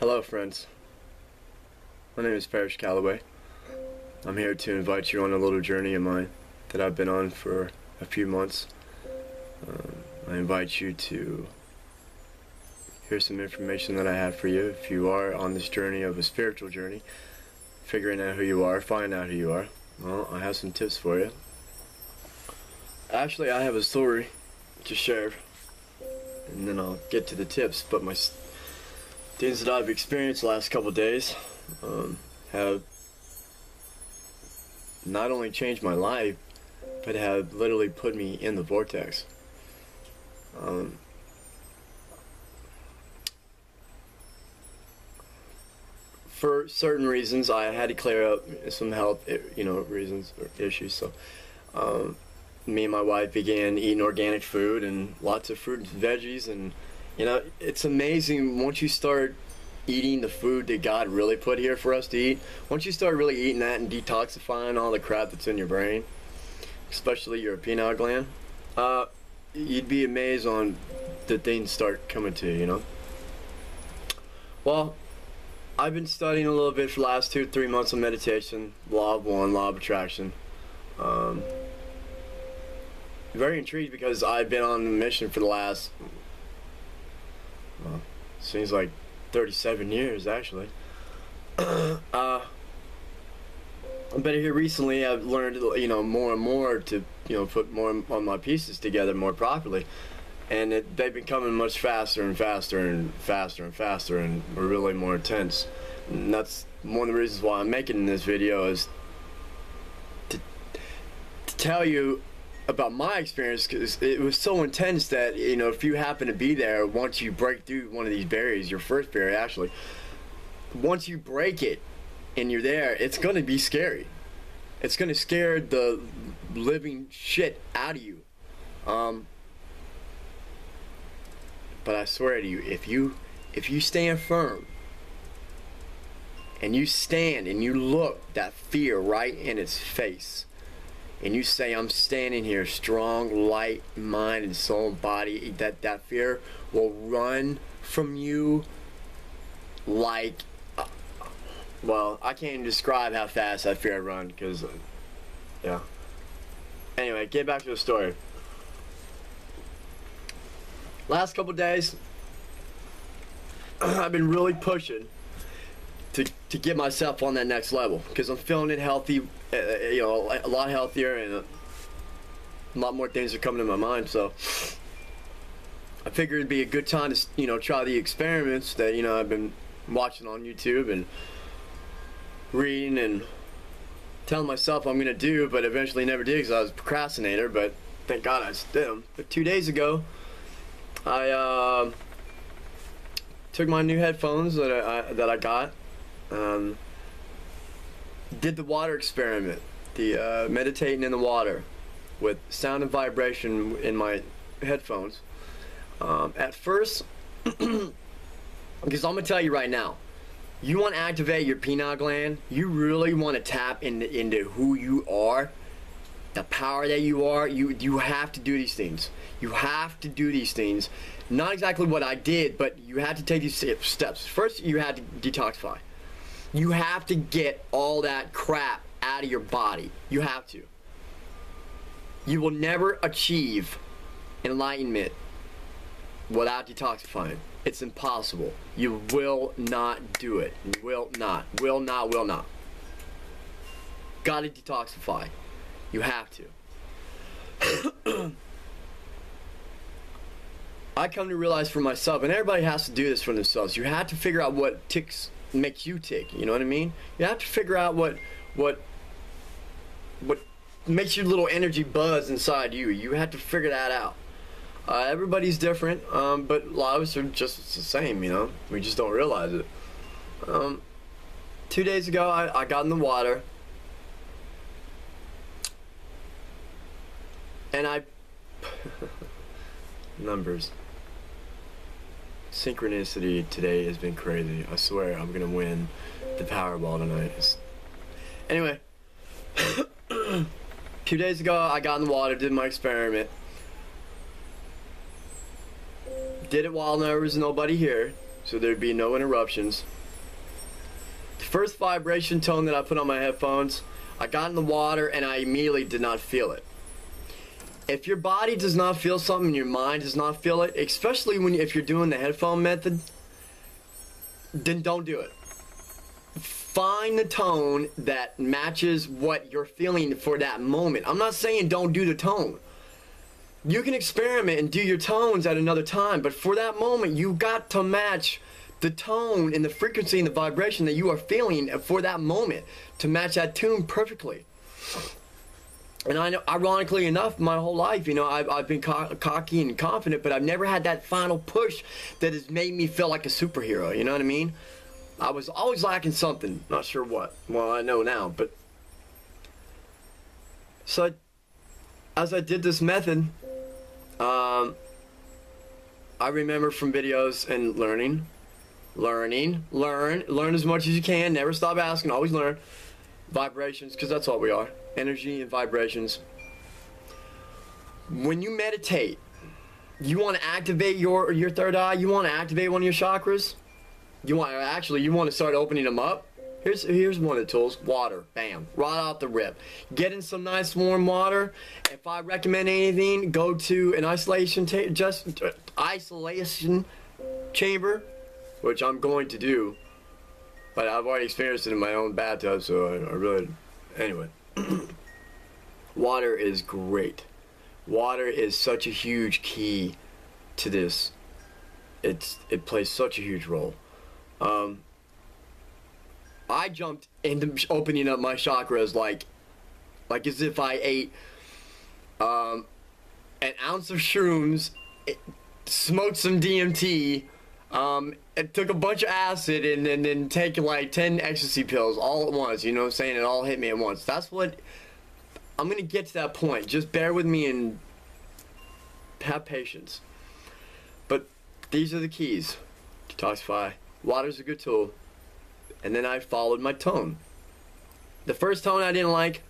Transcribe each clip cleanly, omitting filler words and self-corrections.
Hello friends, my name is Parrish Calloway. I'm here to invite you on a little journey of mine that I've been on for a few months. I invite you to hear some information that I have for you. If you are on this journey of a spiritual journey, figuring out who you are, finding out who you are, well, I have some tips for you. Actually, I have a story to share, and then I'll get to the tips, but my things that I've experienced the last couple of days have not only changed my life, but have literally put me in the vortex. For certain reasons, I had to clear up some health, reasons or issues. So, me and my wife began eating organic food and lots of fruit and veggies, and it's amazing once you start eating the food that God really put here for us to eat. Once you start really eating that and detoxifying all the crap that's in your brain, especially your pineal gland, you'd be amazed on the things start coming to you. Well, I've been studying a little bit for the last 2-3 months of meditation, law of one, law of attraction. Very intrigued because I've been on a mission for the last, seems like 37 years actually. But here recently I've learned, more and more to, put more on my pieces together more properly. And they've been coming much faster and faster and faster and faster and really more intense. And that's one of the reasons why I'm making this video, is to tell you about my experience, because it was so intense that, if you happen to be there, once you break through one of these barriers, your first barrier actually, once you break it and you're there, it's going to be scary. It's going to scare the living shit out of you. But I swear to you, if you stand firm and you stand and you look that fear right in its face, and you say, I'm standing here strong, light, mind, and soul and body, that fear will run from you like, well, I can't even describe how fast that fear run, because, yeah. Anyway, get back to the story. Last couple days, I've been really pushing to get myself on that next level, because I'm feeling it healthy, a lot healthier, and a lot more things are coming to my mind. So I figured it'd be a good time to try the experiments that I've been watching on YouTube and reading and telling myself I'm gonna do, but eventually never did because I was a procrastinator. But thank God I did them. But 2 days ago, I took my new headphones that I got. Did the water experiment, the meditating in the water with sound and vibration in my headphones. At first, because I'm gonna tell you right now, you want to activate your pineal gland, you really want to tap into who you are, the power that you are. You have to do these things. You have to do these things. Not exactly what I did, but you had to take these steps. First, you had to detoxify. You have to get all that crap out of your body. You have to. You will never achieve enlightenment without detoxifying. It's impossible. You will not do it. You will not. Will not. Gotta detoxify. You have to. I come to realize for myself, and everybody has to do this for themselves, you have to figure out what makes you tick, you know what I mean? You have to figure out what makes your little energy buzz inside you. You have to figure that out. Everybody's different, but a lot of us are just the same, we just don't realize it. 2 days ago, I got in the water, and I numbers. Synchronicity today has been crazy. I swear I'm gonna win the Powerball tonight. Anyway, 2 days ago I got in the water, did my experiment. Did it while there was nobody here. so there'd be no interruptions. The first vibration tone that I put on my headphones, I got in the water and I immediately did not feel it. If your body does not feel something and your mind does not feel it, especially if you're doing the headphone method, then don't do it. Find the tone that matches what you're feeling for that moment. I'm not saying don't do the tone. You can experiment and do your tones at another time, but for that moment, you got to match the tone and the frequency and the vibration that you are feeling for that moment to match that tune perfectly. And I know, ironically enough, my whole life, you know, I've been cocky and confident, but I've never had that final push that has made me feel like a superhero, you know what I mean? I was always lacking something, not sure what. Well, I know now, but... So, as I did this method, I remember from videos and learn as much as you can, never stop asking, always learn. Vibrations, because that's all we are. Energy and vibrations. When you meditate, you want to activate your third eye, you want to activate one of your chakras, you want to start opening them up. Here's one of the tools. Water. Bam. Right off the rip. Get in some nice warm water. If I recommend anything, go to an isolation chamber, which I'm going to do. But I've already experienced it in my own bathtub, so I really... Anyway. Water is great. Water is such a huge key to this. It plays such a huge role. I jumped into opening up my chakras like as if I ate an ounce of shrooms, smoked some DMT, it took a bunch of acid and then taking like 10 ecstasy pills all at once, you know what I'm saying? It all hit me at once. That's what... I'm going to get to that point. Just bear with me and have patience. But these are the keys. Detoxify. Water's a good tool. And then I followed my tone. The first tone I didn't like,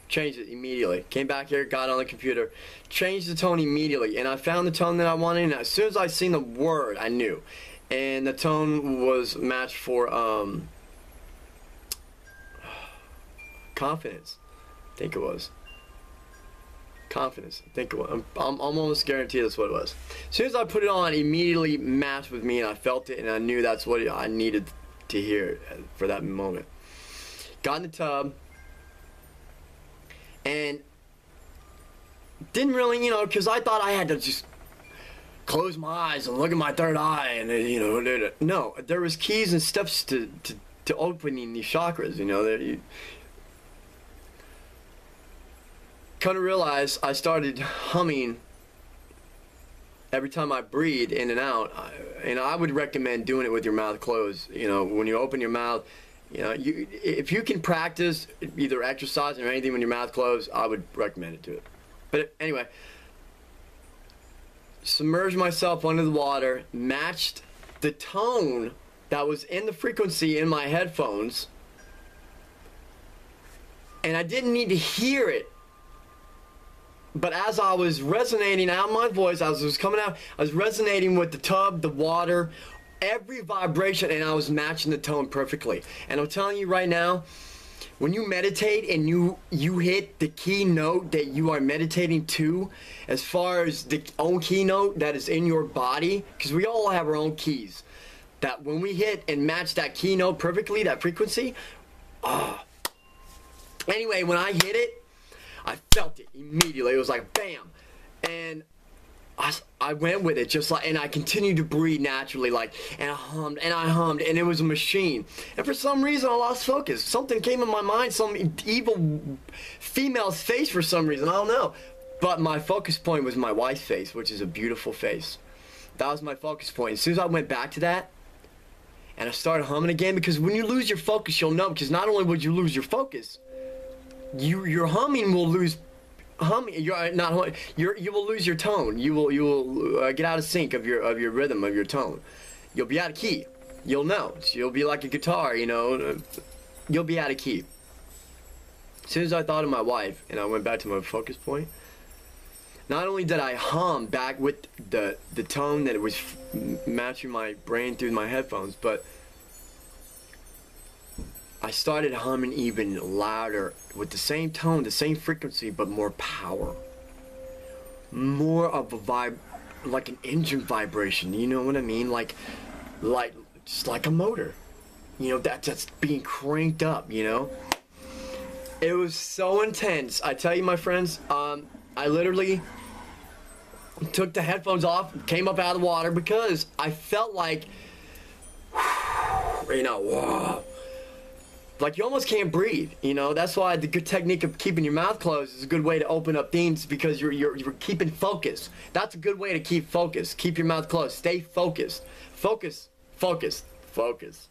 changed it immediately. Came back here, got on the computer, changed the tone immediately. And I found the tone that I wanted, and as soon as I seen the word, I knew. And the tone was matched for confidence. I think it was. Confidence. I think it was. I'm almost guaranteed that's what it was. As soon as I put it on, it immediately matched with me, and I felt it, and I knew that's what I needed to hear for that moment. Got in the tub, and didn't really, you know, because I thought I had to just close my eyes and look at my third eye, and you know, no, there was keys and steps to opening these chakras, you know. Come to realize, I started humming every time I breathe in and out, and I would recommend doing it with your mouth closed. You know, when you open your mouth, you know, if you can practice either exercising or anything with your mouth closed, I would recommend it to it. But anyway, submerged myself under the water, matched the tone that was in the frequency in my headphones, and I didn't need to hear it. But as I was resonating out my voice, as it was coming out, I was resonating with the tub, the water, every vibration, and I was matching the tone perfectly. And I'm telling you right now, when you meditate and you hit the key note that you are meditating to, as far as the own key note that is in your body, because we all have our own keys, that when we hit and match that key note perfectly, that frequency, anyway, when I hit it, I felt it immediately. It was like bam, and I went with it just like, and I continued to breathe naturally, like, and I hummed, and it was a machine. And for some reason, I lost focus. Something came in my mind, some evil female's face for some reason. I don't know, but my focus point was my wife's face, which is a beautiful face. That was my focus point. As soon as I went back to that, and I started humming again, because when you lose your focus, you'll know. Because not only would you lose your focus, your humming will lose humming. You will lose your tone. You will get out of sync of your rhythm, of your tone. You'll be out of key. You'll know. You'll be like a guitar, you know. You'll be out of key. As soon as I thought of my wife and I went back to my focus point, not only did I hum back with the tone that it was matching my brain through my headphones, but I started humming even louder with the same tone, the same frequency, but more power. More of a vibe, like an engine vibration, you know what I mean? Like just like a motor, you know, that's being cranked up, you know? It was so intense. I tell you, my friends, I literally took the headphones off, came up out of the water because I felt like, you know, whoa. Like you almost can't breathe, you know. That's why the good technique of keeping your mouth closed is a good way to open up things, because you're keeping focus. That's a good way to keep focus. Keep your mouth closed. Stay focused. Focus. Focus. Focus.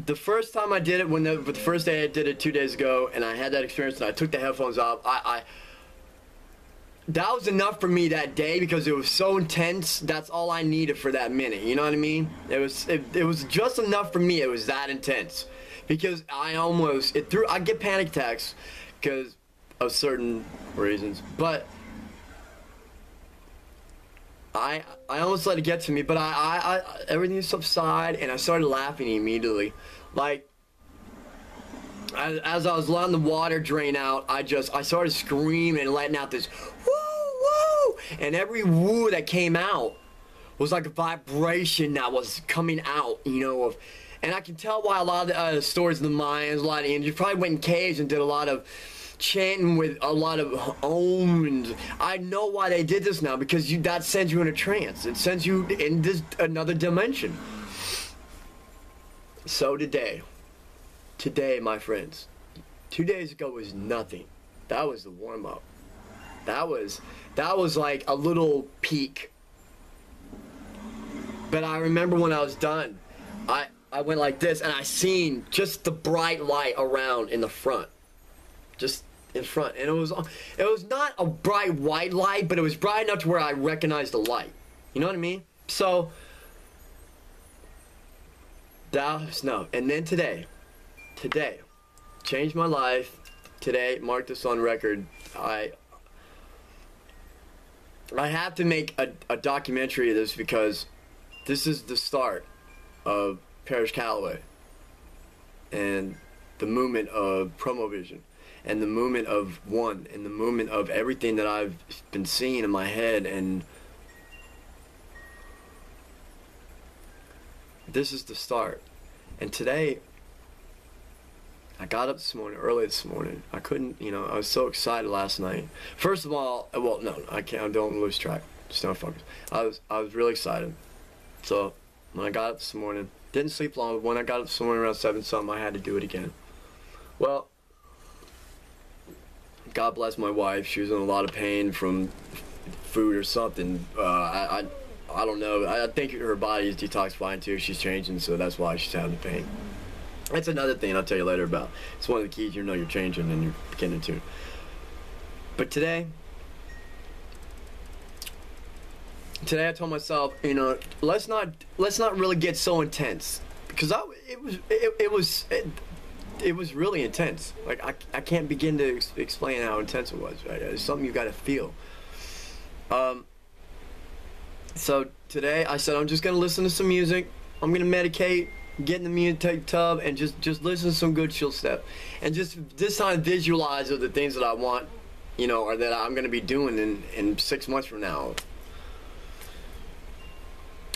The first time I did it, the first day I did it 2 days ago, and I had that experience, and I took the headphones off. That was enough for me that day because it was so intense. That's all I needed for that minute. You know what I mean? It was just enough for me. It was that intense because I get panic attacks because of certain reasons, but I almost let it get to me. But everything subsided, and I started laughing immediately, like. As I was letting the water drain out, I started screaming and letting out this woo woo, and every woo that came out was like a vibration that was coming out, you know. And I can tell why a lot of the stories of the Mayans, a lot of Indians probably went in caves and did a lot of chanting with a lot of ohms. I know why they did this now, because that sends you in a trance. It sends you in this another dimension. So Today, my friends, 2 days ago was nothing. That was the warm-up. That was like a little peak. But I remember when I was done, I went like this, and I seen just the bright light around in the front. Just in front. And it was not a bright white light, but it was bright enough to where I recognized the light. You know what I mean? So, that was no. And then today changed my life. Today, mark this on record. I have to make a documentary of this, because this is the start of Parrish Calloway and the movement of Promovision and the movement of One and the movement of everything that I've been seeing in my head. And this is the start. And today, I got up early this morning. I couldn't, you know, I was so excited last night. First of all, well, no, I don't lose track. Just don't focus. I was really excited. So, when I got up this morning, didn't sleep long, but when I got up this morning around 7 something, I had to do it again. Well, God bless my wife. She was in a lot of pain from food or something. I don't know. I think her body is detoxifying too. She's changing, so that's why she's having the pain. That's another thing I'll tell you later about. It's one of the keys. You know you're changing and you're beginning to. But today I told myself, you know, let's not really get so intense, because it was really intense. Like I can't begin to explain how intense it was. Right? It's something you got to feel. So today I said I'm just gonna listen to some music. I'm gonna meditate. Get in the music tub and just listen to some good chill stuff, and just this time visualize the things that I want, you know, or that I'm going to be doing in 6 months from now.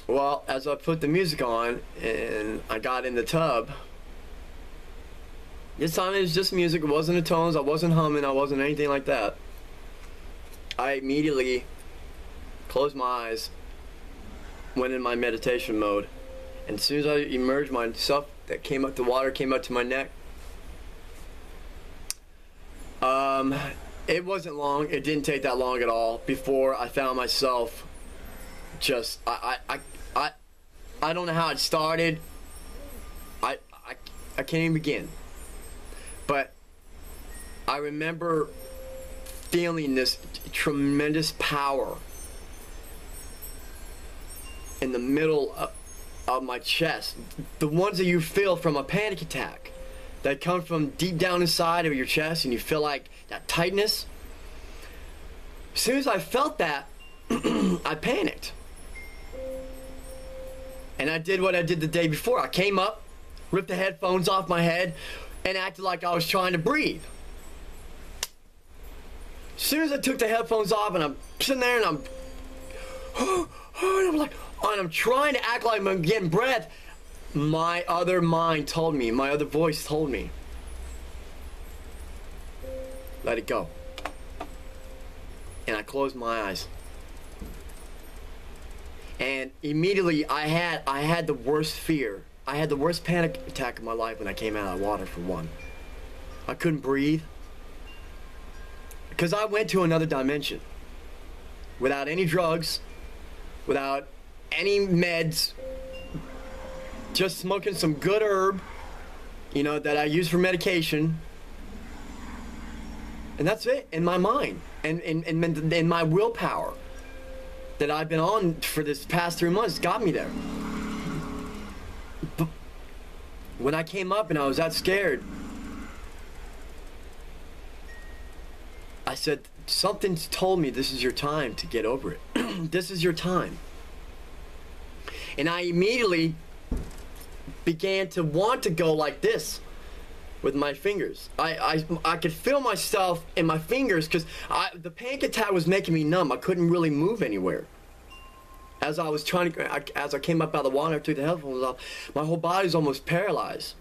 Well, as I put the music on and I got in the tub, this time it was just music. It wasn't the tones. I wasn't humming. I wasn't anything like that. I immediately closed my eyes, went in my meditation mode. And as soon as I emerged, myself that came up, the water came up to my neck. It wasn't long. It didn't take that long at all before I found myself just I don't know how it started. I can't even begin. But I remember feeling this tremendous power in the middle of my chest, the ones that you feel from a panic attack. that come from deep down inside of your chest, and you feel like that tightness. As soon as I felt that, I panicked. And I did what I did the day before. I came up, ripped the headphones off my head, and acted like I was trying to breathe. As soon as I took the headphones off, and I'm sitting there, and I'm trying to act like I'm getting breath, my other mind told me, my other voice told me, let it go. And I closed my eyes. And immediately I had the worst fear. I had the worst panic attack of my life when I came out of the water, for one. I couldn't breathe. Because I went to another dimension. Without any drugs, without any meds, just smoking some good herb, you know, that I use for medication. And that's it, in my mind. And my willpower that I've been on for this past 3 months got me there. But when I came up and I was that scared, I said, something's told me this is your time to get over it. This is your time. And I immediately began to want to go like this with my fingers. I could feel myself in my fingers because the panic attack was making me numb. I couldn't really move anywhere. As I was trying to, as I came up out of the water, took the headphones off, my whole body was almost paralyzed.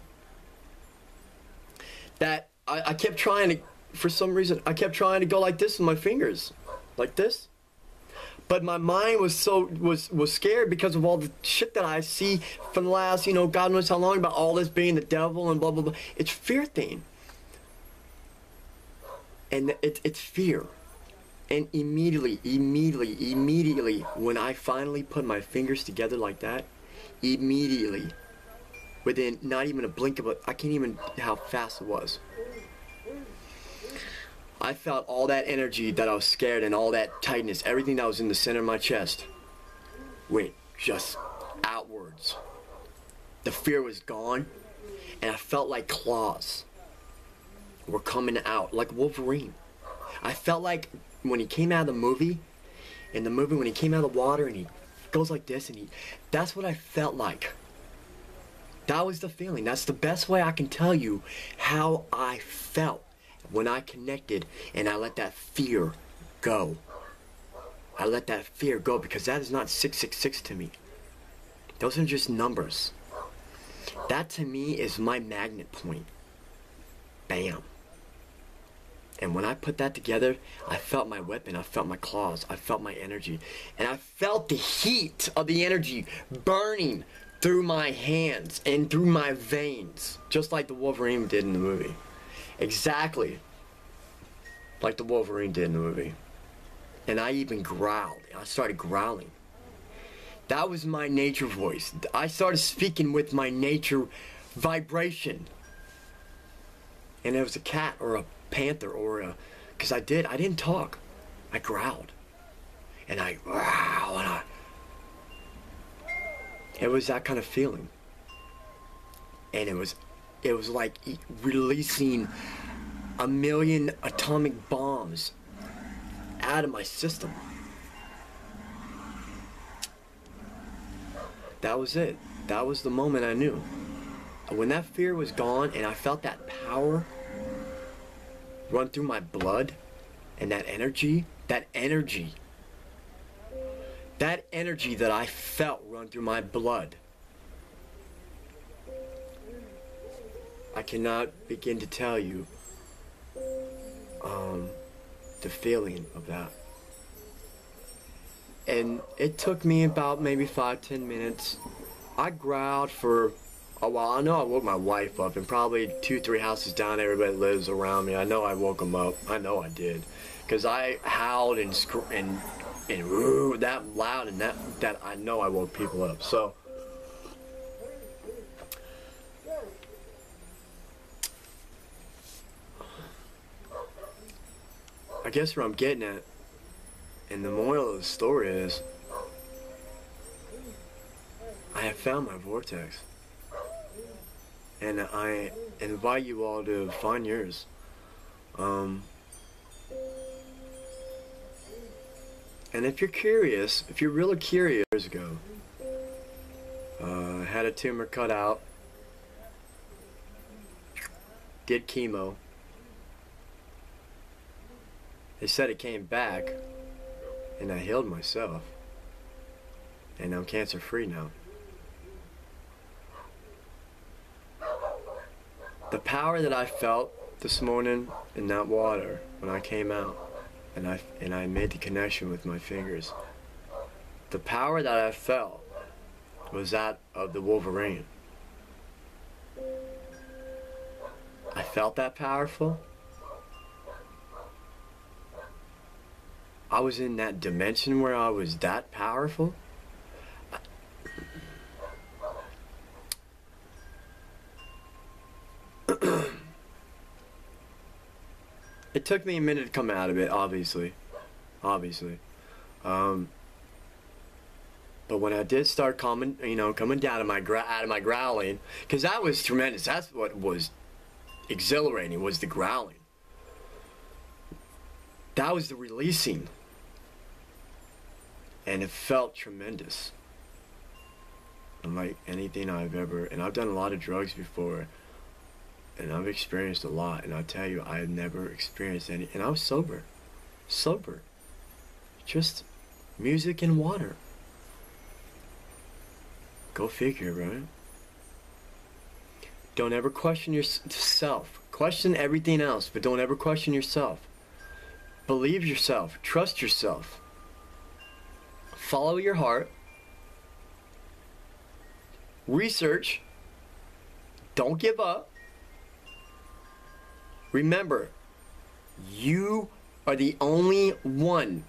That I kept trying to, for some reason, I kept trying to go like this with my fingers, like this. But my mind was was scared because of all the shit that I see from the last, you know, God knows how long, about all this being the devil and blah, blah, blah. It's fear thing. And it's fear. And immediately, when I finally put my fingers together like that, immediately, within not even a blink of I can't even how fast it was. I felt all that energy that I was scared and all that tightness, everything that was in the center of my chest went just outwards. The fear was gone, and I felt like claws were coming out, like Wolverine. I felt like when he came out of the movie, when he came out of the water and he goes like this, and that's what I felt like. That was the feeling. That's the best way I can tell you how I felt when I connected and I let that fear go. I let that fear go, because that is not 666 to me. Those are just numbers. That to me is my magnet point. Bam. And when I put that together, I felt my weapon, I felt my claws, I felt my energy. And I felt the heat of the energy burning through my hands and through my veins, just like the Wolverine did in the movie. Exactly like the Wolverine did in the movie. And I even growled. I started growling. That was my nature voice. I started speaking with my nature vibration. And it was a cat or a panther or a... Because I didn't talk. I growled. And I growled. It was that kind of feeling. And it was like releasing 1,000,000 atomic bombs out of my system. That was it. That was the moment I knew. When that fear was gone and I felt that power run through my blood, and that energy that I felt run through my blood, I cannot begin to tell you the feeling of that. And it took me about maybe 5-10 minutes. I growled for a while. I know I woke my wife up, and probably 2-3 houses down, everybody lives around me. I know I woke them up. I know I did, because I howled and that loud, and that I know I woke people up. So I guess where I'm getting at, and the moral of the story is, I have found my vortex. and I invite you all to find yours. And if you're curious, if you're really curious, years ago, had a tumor cut out, did chemo. They said it came back, and I healed myself, and I'm cancer free now. The power that I felt this morning in that water when I came out, and I made the connection with my fingers. The power that I felt was that of the Wolverine. I felt that powerful. I was in that dimension where I was that powerful. It took me a minute to come out of it, obviously. But when I did start coming down out of my growling, because that was tremendous. That's what was exhilarating, was the growling. That was the releasing, and it felt tremendous. Unlike anything I've ever, and I've done a lot of drugs before, and I've experienced a lot, and I tell you, I have never experienced any, and I was sober, just music and water. Go figure, right? Don't ever question yourself. Question everything else, but don't ever question yourself. Believe yourself. Trust yourself. Follow your heart. Research. Don't give up. Remember, you are the only one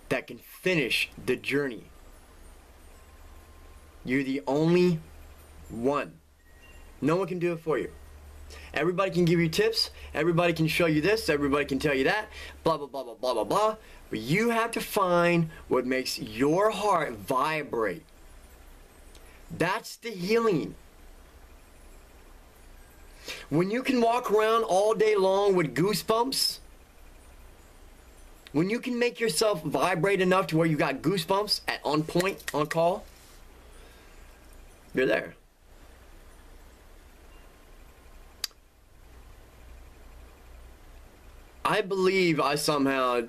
that can finish the journey. You're the only one. No one can do it for you. Everybody can give you tips. Everybody can show you this. Everybody can tell you that. Blah, blah, blah, blah, blah, blah, blah. But you have to find what makes your heart vibrate. That's the healing. When you can walk around all day long with goosebumps, when you can make yourself vibrate enough to where you got goosebumps on point, on call, you're there. I believe I somehow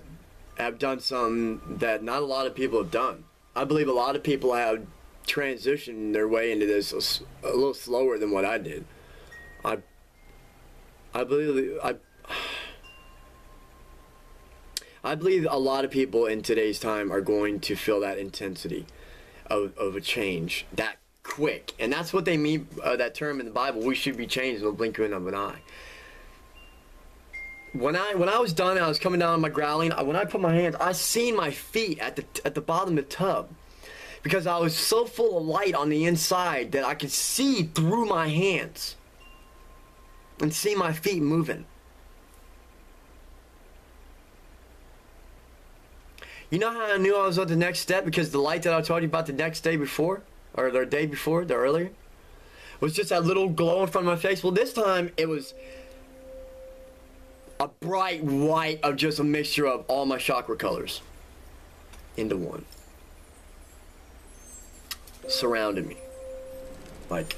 have done something that not a lot of people have done. I believe a lot of people have transitioned their way into this a little slower than what I did. I believe a lot of people in today's time are going to feel that intensity of a change that quick, and that's what they mean, that term in the Bible, we should be changed in the blink of an eye. When I was done, I was coming down on my growling. When I put my hands, I seen my feet at the bottom of the tub, because I was so full of light on the inside that I could see through my hands and see my feet moving. You know how I knew I was on the next step? Because the light that I told you about the next day before, or the day before, the earlier, was just that little glow in front of my face. Well, this time it was a bright white of just a mixture of all my chakra colors into one. Surrounded me. Like,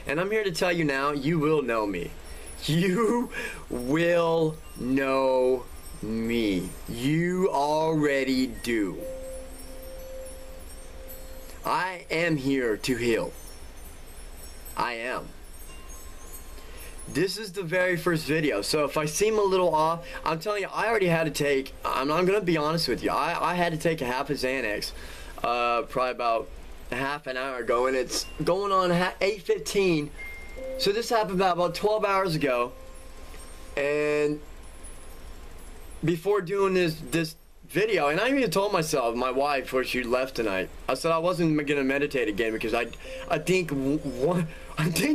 and I'm here to tell you now, you will know me. You will know me. You already do. I am here to heal. I am. This is the very first video, so if I seem a little off, I'm telling you, I already had to take, I'm going to be honest with you, I had to take a half a Xanax, probably about a half an hour ago, and it's going on 8:15, so this happened about 12 hours ago, and before doing this video, and I even told myself, my wife, before she left tonight, I said I wasn't going to meditate again, because I think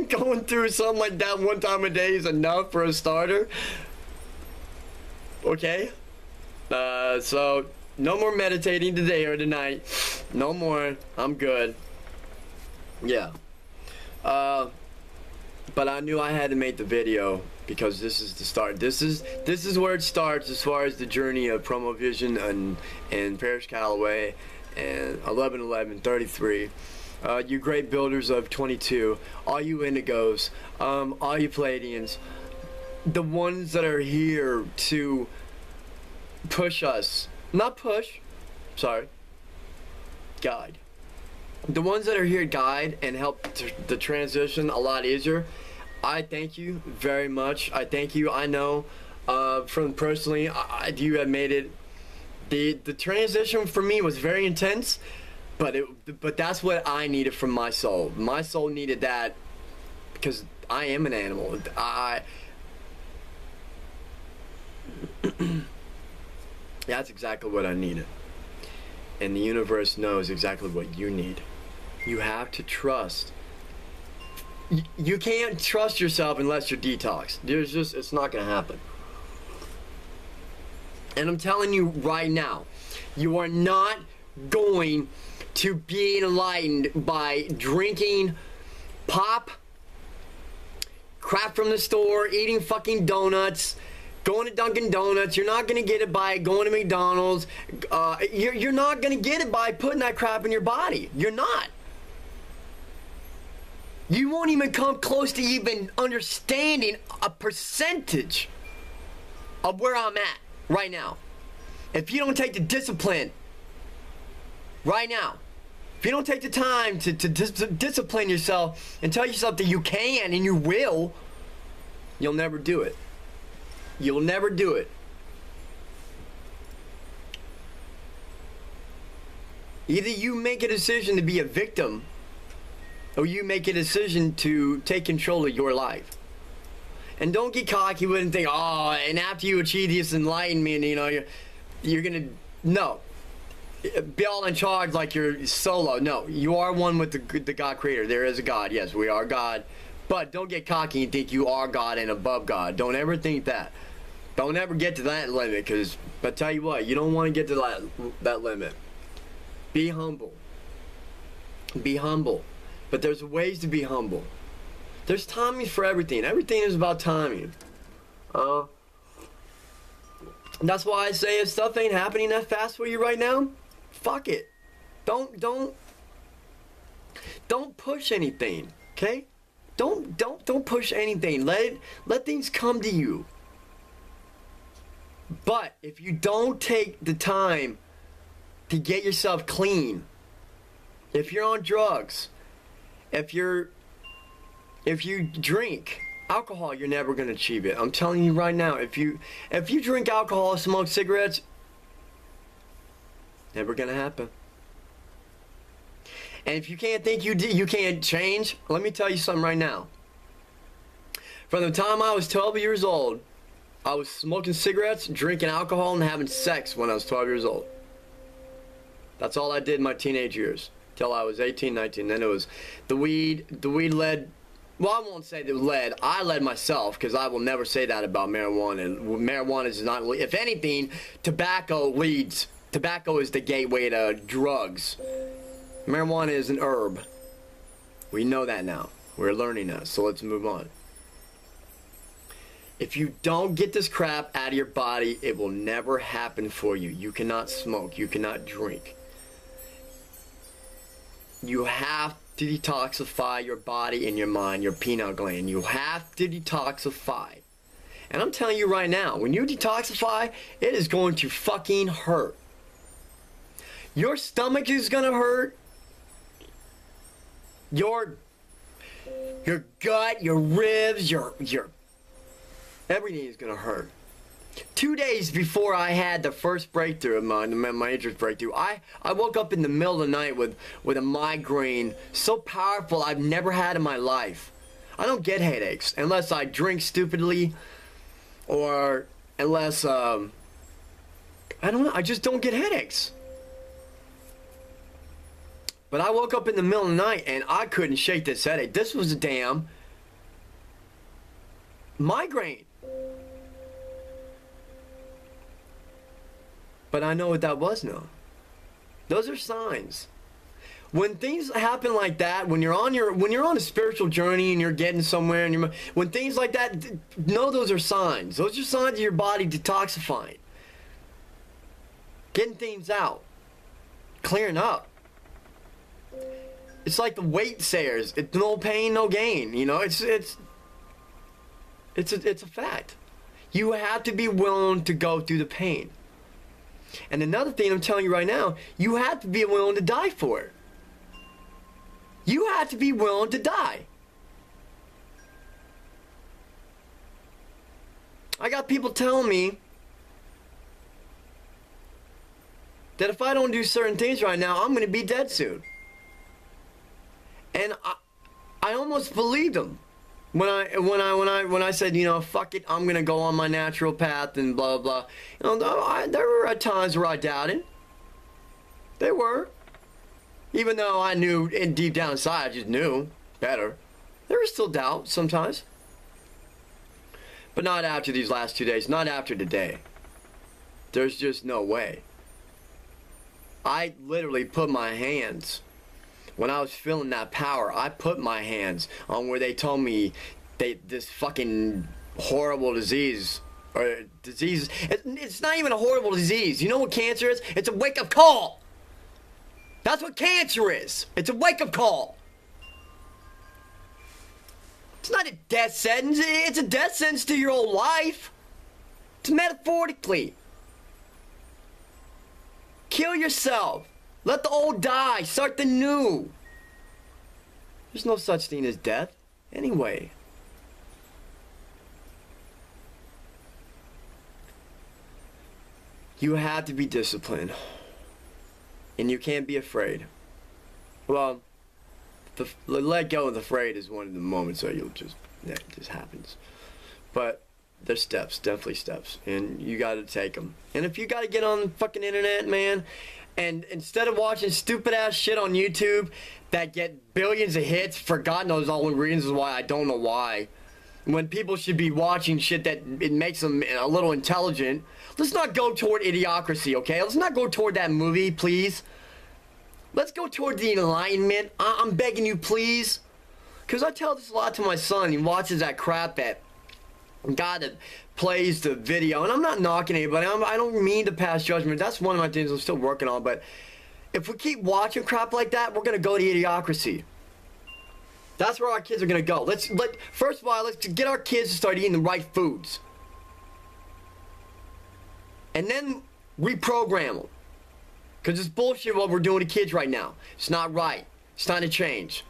going through something like that one time a day is enough for a starter. Okay? So, no more meditating today or tonight. No more. I'm good. Yeah. But I knew I had to make the video because this is the start. This is where it starts as far as the journey of Promo Vision and Parrish Calloway and 1111, 33. You great builders of 22, all you Indigos, all you Palladians, the ones that are here to push us, not push, sorry, guide. The ones that are here guide and help the transition a lot easier. I thank you very much. I thank you. I know from personally, you have made it. The transition for me was very intense, but that's what I needed from my soul. My soul needed that because I am an animal. That's exactly what I needed. And the universe knows exactly what you need. You have to trust. You can't trust yourself unless you're detoxed. It's not going to happen. And I'm telling you right now, you are not going to be enlightened by drinking pop, crap from the store, eating fucking donuts, going to Dunkin' Donuts. You're not going to get it by going to McDonald's. You're not going to get it by putting that crap in your body. You're not. You won't even come close to even understanding a percentage of where I'm at right now. If you don't take the discipline right now, if you don't take the time to discipline yourself and tell yourself that you can and you will, you'll never do it. You'll never do it. Either you make a decision to be a victim, or you make a decision to take control of your life. And don't get cocky with it and think, oh, and after you achieve this enlightenment, you know, you're gonna, no. Be all in charge like you're solo. No, you are one with the God creator. There is a God. Yes, we are God. But don't get cocky and think you are God and above God. Don't ever think that. Don't ever get to that limit, but tell you what, you don't want to get to that limit. Be humble. Be humble. But there's ways to be humble. There's timing for everything. Everything is about timing. That's why I say if stuff ain't happening that fast for you right now, fuck it. Don't push anything, okay? Don't push anything. Let things come to you. But if you don't take the time to get yourself clean, if you're on drugs, if you drink alcohol, you're never going to achieve it. I'm telling you right now, if you drink alcohol, smoke cigarettes, never going to happen. And if you can't think you can't change, let me tell you something right now. From the time I was 12 years old, I was smoking cigarettes, drinking alcohol, and having sex when I was 12 years old. That's all I did in my teenage years, till I was 18, 19. Then it was the weed led. Well, I won't say the led. I led myself, because I will never say that about marijuana. Marijuana is not, if anything, tobacco leads. Tobacco is the gateway to drugs. Marijuana is an herb. We know that now. We're learning that, so let's move on. If you don't get this crap out of your body, it will never happen for you. You cannot smoke. You cannot drink. You have to detoxify your body and your mind, your pineal gland. You have to detoxify. And I'm telling you right now, when you detoxify, it is going to fucking hurt. Your stomach is going to hurt. Your gut, your ribs, your everything is going to hurt. 2 days before I had the first breakthrough of my interest breakthrough, I woke up in the middle of the night with a migraine so powerful I've never had in my life. I don't get headaches unless I drink stupidly, or unless, I don't know, I just don't get headaches. But I woke up in the middle of the night and I couldn't shake this headache. This was a damn migraine. But I know what that was now. Those are signs. When things happen like that, when you're on a spiritual journey and you're getting somewhere, and when things like that, know those are signs. Those are signs of your body detoxifying, getting things out, clearing up. It's like the weight sayers. It's no pain, no gain. You know, it's a fact. You have to be willing to go through the pain. And another thing I'm telling you right now, you have to be willing to die for it. You have to be willing to die. I got people telling me that if I don't do certain things right now, I'm going to be dead soon. And I almost believed them when I said, you know, fuck it, I'm going to go on my natural path and blah blah. You know, there were times where I doubted. There were. Even though I knew deep down inside, I just knew better. There was still doubt sometimes. But not after these last 2 days. Not after today. There's just no way. I literally put my hands, when I was feeling that power, I put my hands on where they told me this fucking horrible disease, it's not even a horrible disease. You know what cancer is? It's a wake-up call. That's what cancer is. It's a wake-up call. It's not a death sentence. It's a death sentence to your whole life. It's metaphorically. Kill yourself. Let the old die. Start the new. There's no such thing as death. Anyway. You have to be disciplined. And you can't be afraid. Well, let go of the afraid is one of the moments where you'll just, yeah, it just happens. But there's steps, definitely steps. And you got to take them. And if you got to get on the fucking internet, man, and instead of watching stupid ass shit on YouTube that get billions of hits for God knows all the reasons why, I don't know why, when people should be watching shit that it makes them a little intelligent, let's not go toward idiocracy, okay? Let's not go toward that movie, please. Let's go toward the enlightenment. I'm begging you, please. Because I tell this a lot to my son. He watches that crap that God that plays the video. And I'm not knocking anybody. I don't mean to pass judgment. That's one of my things I'm still working on. But if we keep watching crap like that, we're going to go to idiocracy. That's where our kids are going to go. First of all, let's get our kids to start eating the right foods. And then reprogram them. Because it's bullshit what we're doing to kids right now. It's not right. It's time to change.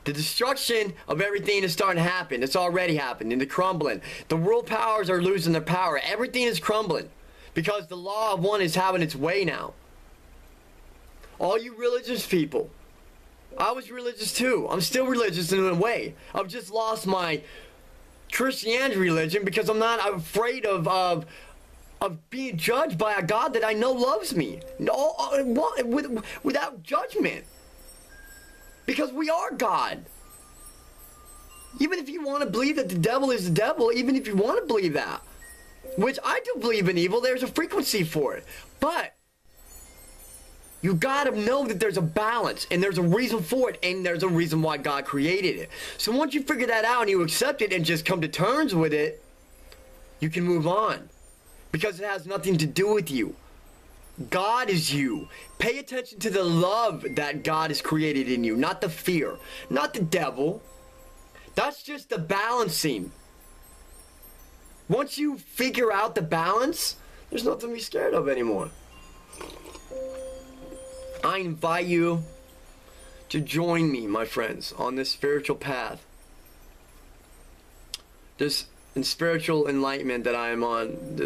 The destruction of everything is starting to happen. It's already happening. The crumbling. The world powers are losing their power. Everything is crumbling. Because the law of one is having its way now. All you religious people. I was religious too. I'm still religious in a way. I've just lost my Christianity religion because I'm not afraid of being judged by a God that I know loves me. No, without judgment. Because we are God. Even if you want to believe that the devil is the devil, even if you want to believe that, which I do believe in evil, there's a frequency for it. But you gotta know that there's a balance, and there's a reason for it, and there's a reason why God created it. So once you figure that out and you accept it and just come to terms with it, you can move on. Because it has nothing to do with you. God is you. Pay attention to the love that God has created in you, not the fear, not the devil. That's just the balancing. Once you figure out the balance, there's nothing to be scared of anymore. I invite you to join me, my friends, on this spiritual path. This spiritual enlightenment that I am on.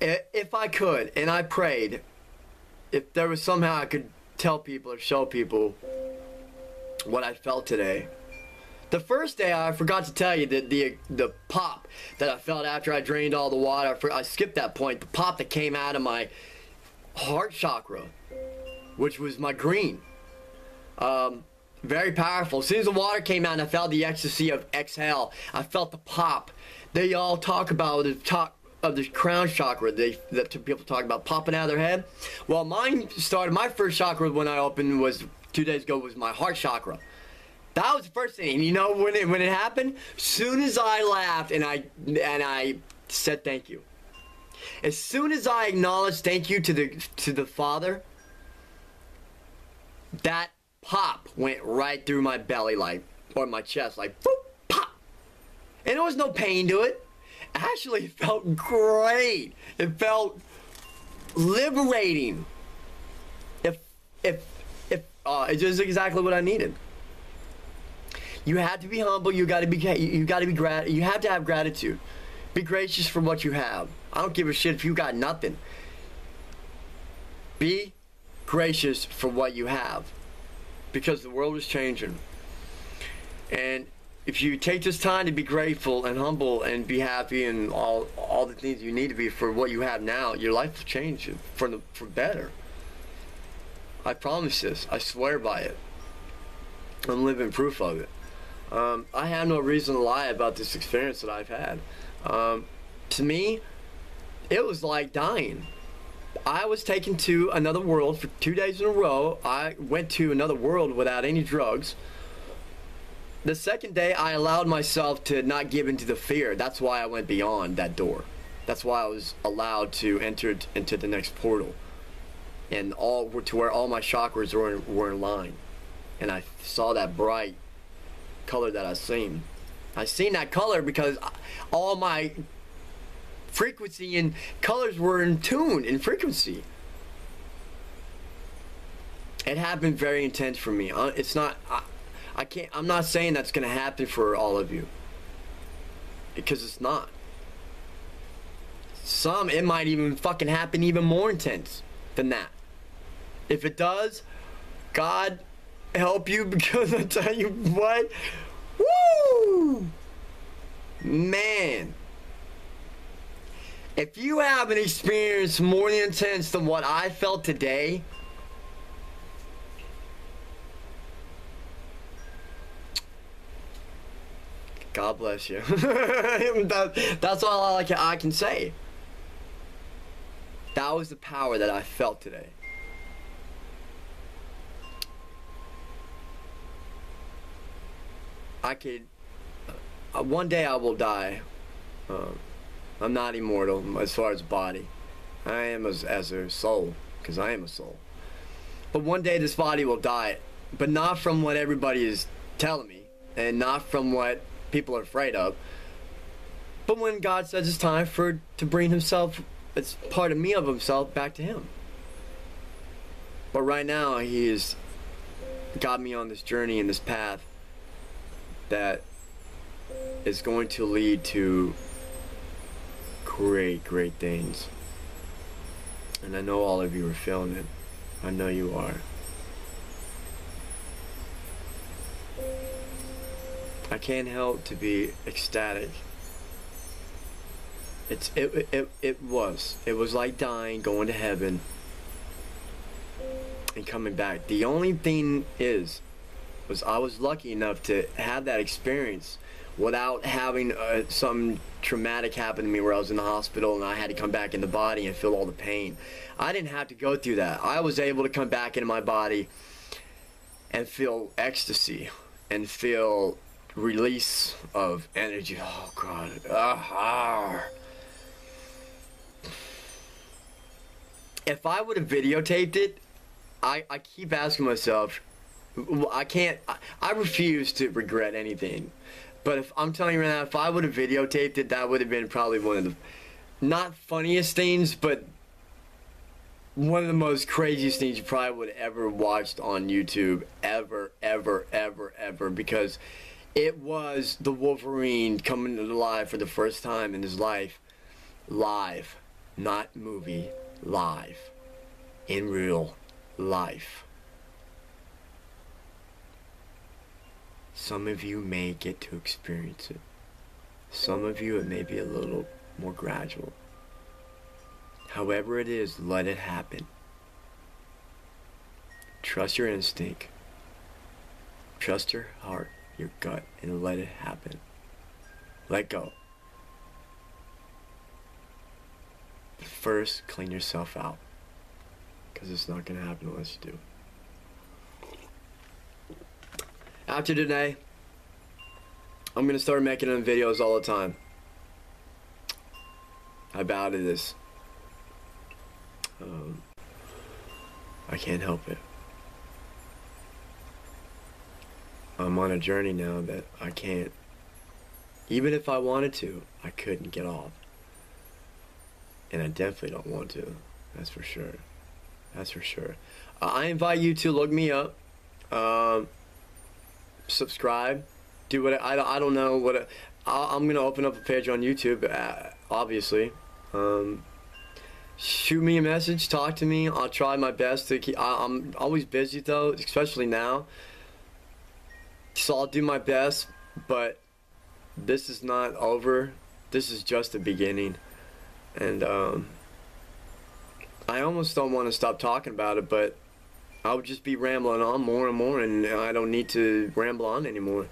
If I could, and I prayed, if there was somehow I could tell people or show people what I felt today. The first day I forgot to tell you that the pop that I felt after I drained all the water, I skipped that point, the pop that came out of my heart chakra, which was my green. Very powerful. As soon as the water came out and I felt the ecstasy of exhale, I felt the pop. They all talk about it, of the crown chakra that people talk about popping out of their head. Well, mine started, my first chakra when I opened was 2 days ago, was my heart chakra. That was the first thing. And you know when it happened? Soon as I laughed and I said thank you. As soon as I acknowledged thank you to the Father, that pop went right through my belly, like, or my chest, like boop, pop. And there was no pain to it. Actually, it felt great. It felt liberating. It's just exactly what I needed. You have to be humble. You have to have gratitude. Be gracious for what you have. I don't give a shit if you got nothing. Be gracious for what you have, because the world is changing. And if you take this time to be grateful and humble and be happy and all the things you need to be for what you have now, your life will change for better. I promise this. I swear by it. I'm living proof of it. I have no reason to lie about this experience that I've had. To me, it was like dying. I was taken to another world for 2 days in a row. I went to another world without any drugs. The second day, I allowed myself to not give into the fear. That's why I went beyond that door. That's why I was allowed to enter into the next portal. And to where all my chakras were in line. And I saw that bright color that I seen. I seen that color because all my frequency and colors were in tune, in frequency. It happened very intense for me. It's not, I'm not saying that's going to happen for all of you, because it's not. It might even fucking happen even more intense than that. If it does, God help you, because I tell you what, woo, man. If you have an experience more intense than what I felt today, God bless you. That's all I can say. That was the power that I felt today. One day I will die. I'm not immortal as far as body. I am as a soul, because I am a soul. But one day this body will die, but not from what everybody is telling me, and not from what people are afraid of. But when God says it's time to bring himself, it's part of me of himself, back to him. But right now he has got me on this journey and this path that is going to lead to great things. And I know all of you are feeling it. I know you are. I can't help to be ecstatic. It was like dying, going to heaven, and coming back. The only thing was I was lucky enough to have that experience without having some traumatic happen to me where I was in the hospital and I had to come back in the body and feel all the pain. I didn't have to go through that. I was able to come back into my body and feel ecstasy and feel release of energy. Oh God. If I would have videotaped it, I keep asking myself, I refuse to regret anything. But if I'm telling you right now, if I would have videotaped it, that would have been probably one of the, not funniest things, but one of the most craziest things you probably would have ever watched on YouTube, ever, because it was the Wolverine coming to life for the first time in his life, live, not movie, live, in real life. Some of you may get to experience it. Some of you, it may be a little more gradual. However it is, let it happen. Trust your instinct. Trust your heart, your gut, and let it happen. Let go. first clean yourself out, because it's not going to happen unless you do. After today, I'm going to start making them videos all the time. I bow to this. I can't help it. I'm on a journey now that I can't, even if I wanted to, I couldn't get off. And I definitely don't want to. That's for sure. That's for sure. I invite you to look me up. Subscribe. Do what I don't know what I'm gonna open up a page on YouTube. Obviously. Shoot me a message. Talk to me. I'll try my best to keep. I'm always busy though, especially now. So I'll do my best. But this is not over. This is just the beginning. And I almost don't want to stop talking about it, but I would just be rambling on more and more, and I don't need to ramble on anymore.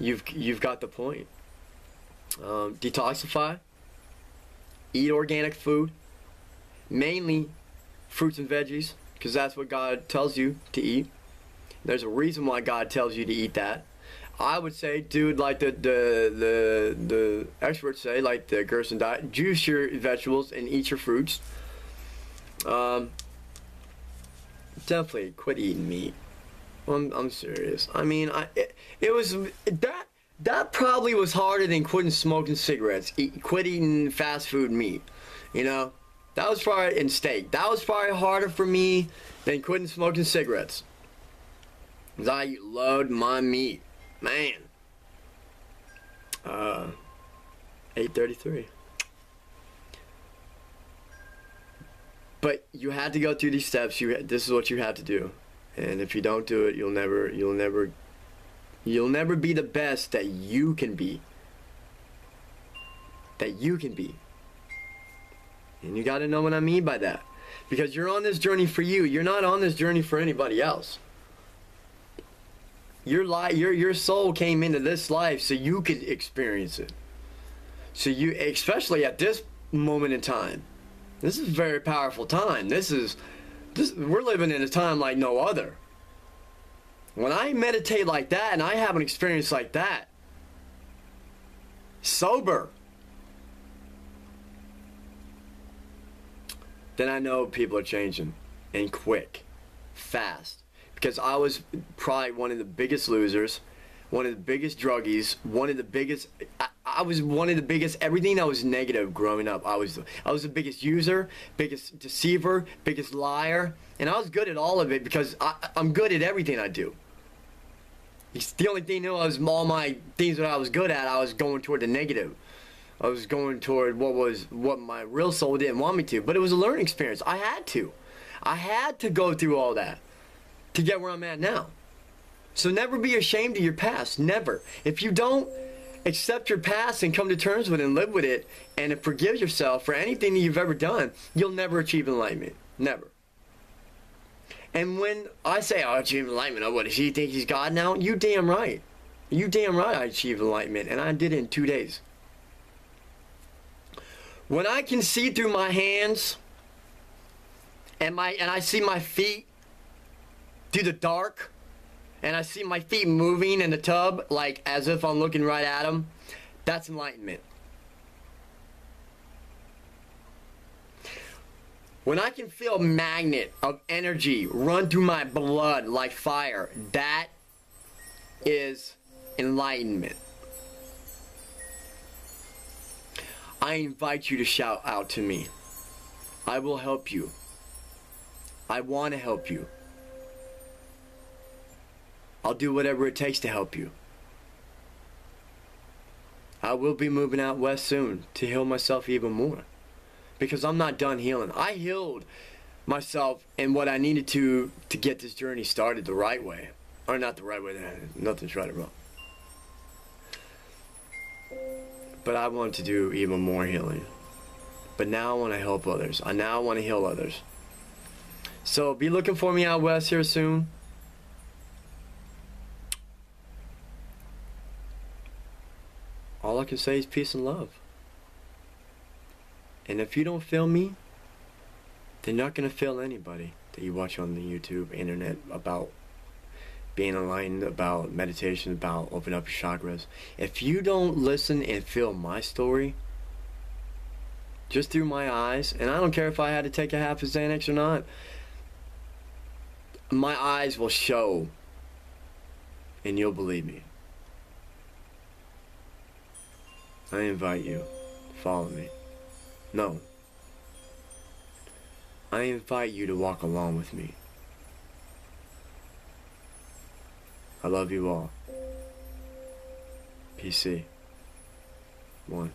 You've got the point. Detoxify. Eat organic food, mainly fruits and veggies, because that's what God tells you to eat. There's a reason why God tells you to eat that. I would say, dude, like the experts say, like the Gerson diet, juice your vegetables and eat your fruits. Definitely quit eating meat. I'm serious. I mean, it was that probably was harder than quitting smoking cigarettes. Quit eating fast food meat. You know, that was probably in steak. That was probably harder for me than quitting smoking cigarettes. 'Cause I load my meat. Man. 8:33. But you had to go through these steps. This is what you had to do. And if you don't do it, you'll never be the best that you can be. That you can be. And you got to know what I mean by that. Because you're on this journey for you. You're not on this journey for anybody else. Your soul came into this life so you could experience it. So you, especially at this moment in time, this is a very powerful time. We're living in a time like no other. When I meditate like that and I have an experience like that, sober, then I know people are changing, and quick, fast. Because I was probably one of the biggest losers, one of the biggest druggies, one of the biggest, I was one of the biggest, everything that was negative growing up. I was the biggest user, biggest deceiver, biggest liar, and I was good at all of it because I'm good at everything I do. The only thing was all my things that I was good at, I was going toward the negative. I was going toward what my real soul didn't want me to, but it was a learning experience. I had to go through all that to get where I'm at now. So never be ashamed of your past. Never. If you don't accept your past and come to terms with it and live with it and forgive yourself for anything that you've ever done, you'll never achieve enlightenment. Never. And when I say, I achieve enlightenment, what, does he think he's God now? You damn right. You damn right I achieved enlightenment, and I did it in 2 days. When I can see through my hands and I see my feet through the dark, and I see my feet moving in the tub like as if I'm looking right at them, that's enlightenment. When I can feel a magnet of energy run through my blood like fire, that is enlightenment. I invite you to shout out to me. I will help you. I want to help you. I'll do whatever it takes to help you. I will be moving out west soon to heal myself even more. Because I'm not done healing. I healed myself and what I needed to get this journey started the right way. Or not the right way, nothing's right or wrong. But I want to do even more healing. But now I want to help others. I now want to heal others. So be looking for me out west here soon. All I can say is peace and love. And if you don't feel me, they're not going to fail anybody that you watch on the YouTube, internet, about being enlightened, about meditation, about opening up your chakras. If you don't listen and feel my story, just through my eyes, and I don't care if I had to take a half a Xanax or not, my eyes will show, and you'll believe me. I invite you, follow me. No. I invite you to walk along with me. I love you all. PC. 1.